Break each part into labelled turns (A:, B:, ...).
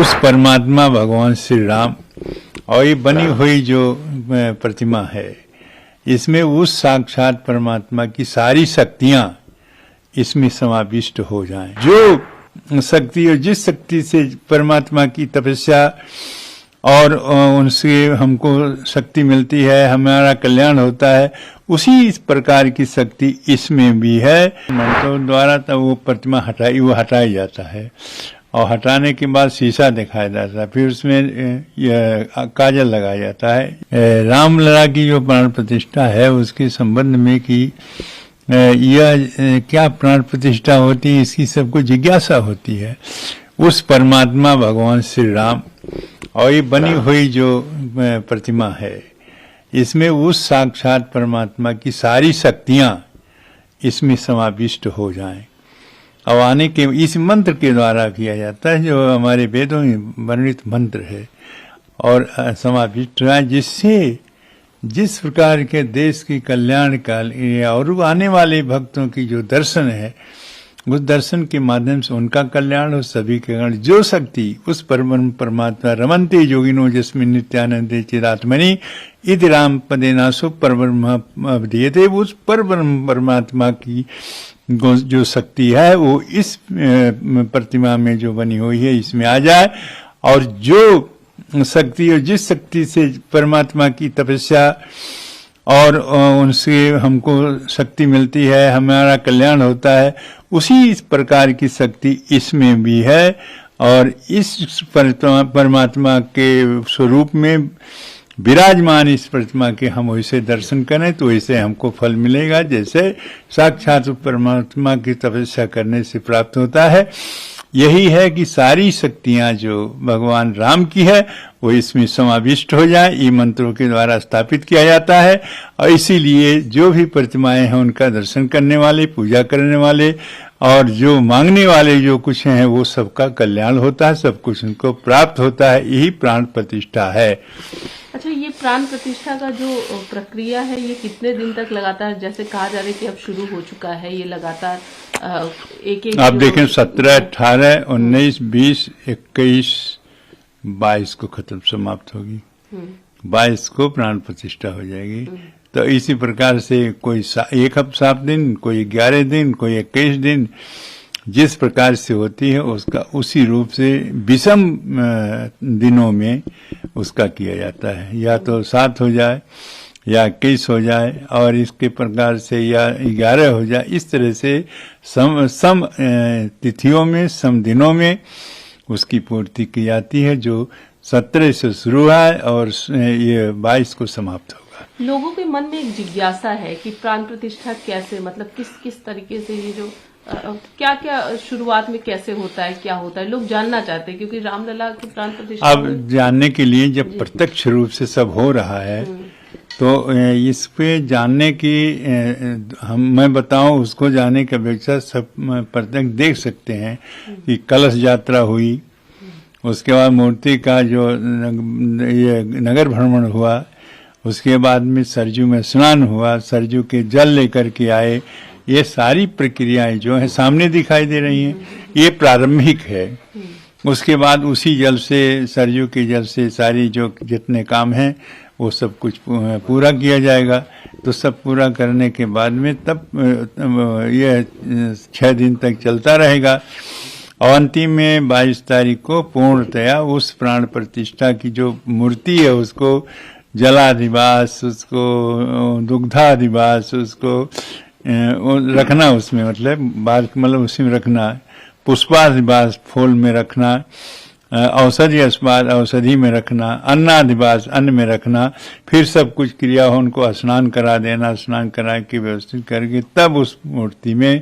A: उस परमात्मा भगवान श्री राम और ये बनी हुई जो प्रतिमा है, इसमें उस साक्षात परमात्मा की सारी शक्तियां इसमें समाविष्ट हो जाएं। जो शक्ति और जिस शक्ति से परमात्मा की तपस्या और उनसे हमको शक्ति मिलती है, हमारा कल्याण होता है, उसी इस प्रकार की शक्ति इसमें भी है। मंत्रों द्वारा तो वो प्रतिमा हटाया जाता है और हटाने के बाद शीशा दिखाया जाता है, फिर उसमें काजल लगाया जाता है। रामलला की जो प्राण प्रतिष्ठा है उसके संबंध में कि यह क्या प्राण प्रतिष्ठा होती है, इसकी सबको जिज्ञासा होती है। उस परमात्मा भगवान श्री राम और ये बनी हुई जो प्रतिमा है, इसमें उस साक्षात परमात्मा की सारी शक्तियां इसमें समाविष्ट हो जाएं। अब आने के इस मंत्र के द्वारा किया जाता है, जो हमारे वेदों में वर्णित मंत्र है, और समाविष्ट है, जिससे जिस प्रकार के देश की कल्याण काल और आने वाले भक्तों की जो दर्शन है, उस दर्शन के माध्यम से उनका कल्याण हो, सभी के कल्याण। जो शक्ति उस परमात्मा रमन्ते योगिनो जिसमें नित्यानंदे चिदात्मनि इति राम पदे नासो परब्रह्म, उस परब्रह्म परमात्मा की जो शक्ति है वो इस प्रतिमा में जो बनी हुई है इसमें आ जाए, और जो शक्ति और जिस शक्ति से परमात्मा की तपस्या और उनसे हमको शक्ति मिलती है, हमारा कल्याण होता है, उसी इस प्रकार की शक्ति इसमें भी है। और इस परमात्मा के स्वरूप में विराजमान इस प्रतिमा के हम वैसे दर्शन करें तो वैसे हमको फल मिलेगा, जैसे साक्षात परमात्मा की तपस्या करने से प्राप्त होता है। यही है कि सारी शक्तियां जो भगवान राम की है वो इसमें समाविष्ट हो जाए, ये मंत्रों के द्वारा स्थापित किया जाता है। और इसीलिए जो भी प्रतिमाएं हैं उनका दर्शन करने वाले, पूजा करने वाले और जो मांगने वाले जो कुछ हैं वो सबका कल्याण होता है, सब कुछ उनको प्राप्त होता है। यही प्राण प्रतिष्ठा है।
B: अच्छा, ये प्राण प्रतिष्ठा का जो प्रक्रिया है ये कितने दिन तक लगातार, जैसे कहा जा रहा है कि अब शुरू हो चुका है, ये लगातार एक
A: आप देखें 17, 18, 19, 20, 21, 22 को खत्म समाप्त होगी, 22 को प्राण प्रतिष्ठा हो जाएगी। तो इसी प्रकार से कोई एक 7 दिन, कोई 11 दिन, कोई 21 दिन, जिस प्रकार से होती है उसका उसी रूप से विषम दिनों में उसका किया जाता है। या तो 7 हो जाए या 21 हो जाए, और इसके प्रकार से या 11 हो जाए। इस तरह से सम तिथियों में, सम दिनों में उसकी पूर्ति की जाती है, जो 17 से शुरू है और ये 22 को समाप्त होगा।
B: लोगों के मन में एक जिज्ञासा है कि प्राण प्रतिष्ठा कैसे, मतलब किस किस तरीके से, ये जो क्या क्या शुरुआत में कैसे होता है, क्या होता है, लोग जानना चाहते हैं, क्योंकि रामलला की प्राण प्रतिष्ठा
A: अब जानने के लिए जब प्रत्यक्ष रूप से सब हो रहा है तो इस पे जानने की मैं बताऊं, उसको जानने की अपेक्षा सब प्रत्यक्ष देख सकते हैं कि कलश यात्रा हुई, उसके बाद मूर्ति का जो ये नगर भ्रमण हुआ, उसके बाद में सरजू में स्नान हुआ, सरजू के जल लेकर के आए। ये सारी प्रक्रियाएं जो है सामने दिखाई दे रही हैं, ये प्रारंभिक है। उसके बाद उसी जल से, सरजू के जल से सारी जो जितने काम हैं वो सब कुछ पूरा किया जाएगा। तो सब पूरा करने के बाद में तब ये 6 दिन तक चलता रहेगा, और अंतिम में 22 तारीख को पूर्णतया उस प्राण प्रतिष्ठा की जो मूर्ति है उसको जलाधिवास, उसको दुग्धाधिवास, उसको रखना, उसमें मतलब उसी में रखना, पुष्पाधिवास फूल में रखना, औषधि अस्पाद औषधि में रखना, अन्नाधिवास अन्न में रखना, फिर सब कुछ क्रिया हो, उनको स्नान करा देना, स्नान करा के व्यवस्थित करके तब उस मूर्ति में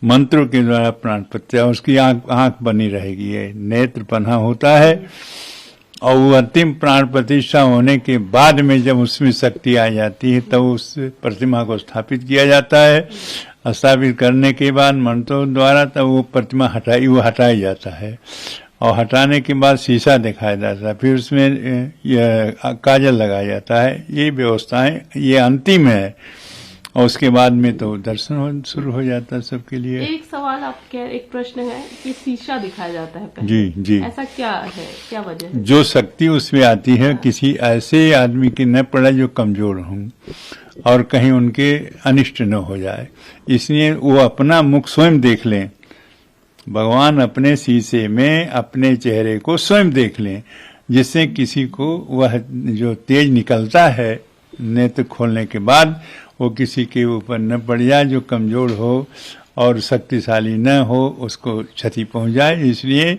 A: मंत्रों के द्वारा प्राण प्रतिष्ठा, उसकी आंख बनी रहेगी, ये नेत्र पन्हा होता है। और वो अंतिम प्राण प्रतिष्ठा होने के बाद में जब उसमें शक्ति आ जाती है तब उस प्रतिमा को स्थापित किया जाता है। स्थापित करने के बाद मंत्रों द्वारा तब वो प्रतिमा हटाया जाता है, और हटाने के बाद शीशा दिखाया जाता है, फिर उसमें काजल लगाया जाता है। ये व्यवस्थाएं ये अंतिम है, और उसके बाद में तो दर्शन शुरू हो जाता है सबके लिए।
B: एक सवाल आप कह, एक प्रश्न है कि शीशा दिखाया जाता है पहले।
A: जी जी,
B: ऐसा क्या है, क्या वजह है?
A: जो शक्ति उसमें आती है किसी ऐसे आदमी की न पड़े जो कमजोर हों और कहीं उनके अनिष्ट न हो जाए, इसलिए वो अपना मुख स्वयं देख लें। भगवान अपने शीशे में अपने चेहरे को स्वयं देख लें, जिससे किसी को वह जो तेज निकलता है नेत्र खोलने के बाद वो किसी के ऊपर न पड़ जाए, जो कमजोर हो और शक्तिशाली न हो उसको क्षति पहुंच जाए। इसलिए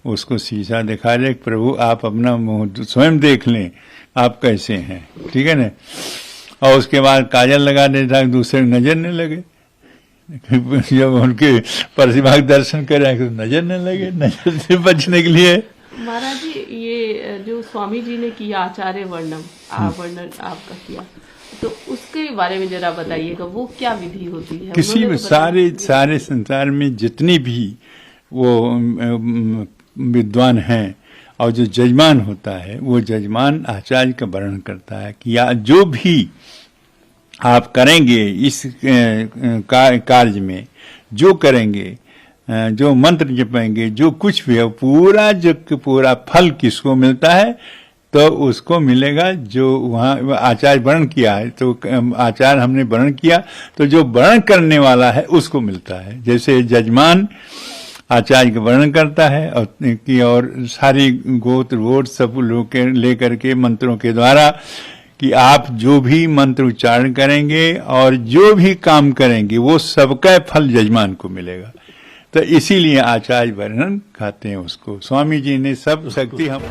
A: उसको शीशा दिखा दे, प्रभु आप अपना मुंह स्वयं देख लें, आप कैसे हैं, ठीक है ना। और उसके बाद काजल लगा देता दूसरे नजर न लगे। जब उनके प्रतिभा दर्शन करें तो नजर न लगे, नजर से बचने के लिए।
B: महाराज जी, ये जो स्वामी जी ने किया आचार्य वर्णन आपका किया, तो उसके बारे में जरा बताइएगा, वो क्या विधि होती है?
A: किसी में सारे संसार में जितनी भी वो विद्वान हैं और जो जजमान होता है, वो जजमान आचार्य का वर्णन करता है कि या जो भी आप करेंगे इस कार्य में, जो करेंगे, जो मंत्र जपेंगे, जो कुछ भी है, पूरा फल किसको मिलता है? तो उसको मिलेगा जो वहाँ आचार्य वर्णन किया है। तो आचार्य हमने वर्णन किया तो जो वर्णन करने वाला है उसको मिलता है। जैसे जजमान आचार्य का वर्णन करता है और सारी गोत्र वोट सब लोग लेकर के मंत्रों के द्वारा कि आप जो भी मंत्र उच्चारण करेंगे और जो भी काम करेंगे वो सबका फल जजमान को मिलेगा। तो इसीलिए आचार्य वर्णन कहते हैं उसको। स्वामी जी ने सब शक्ति हम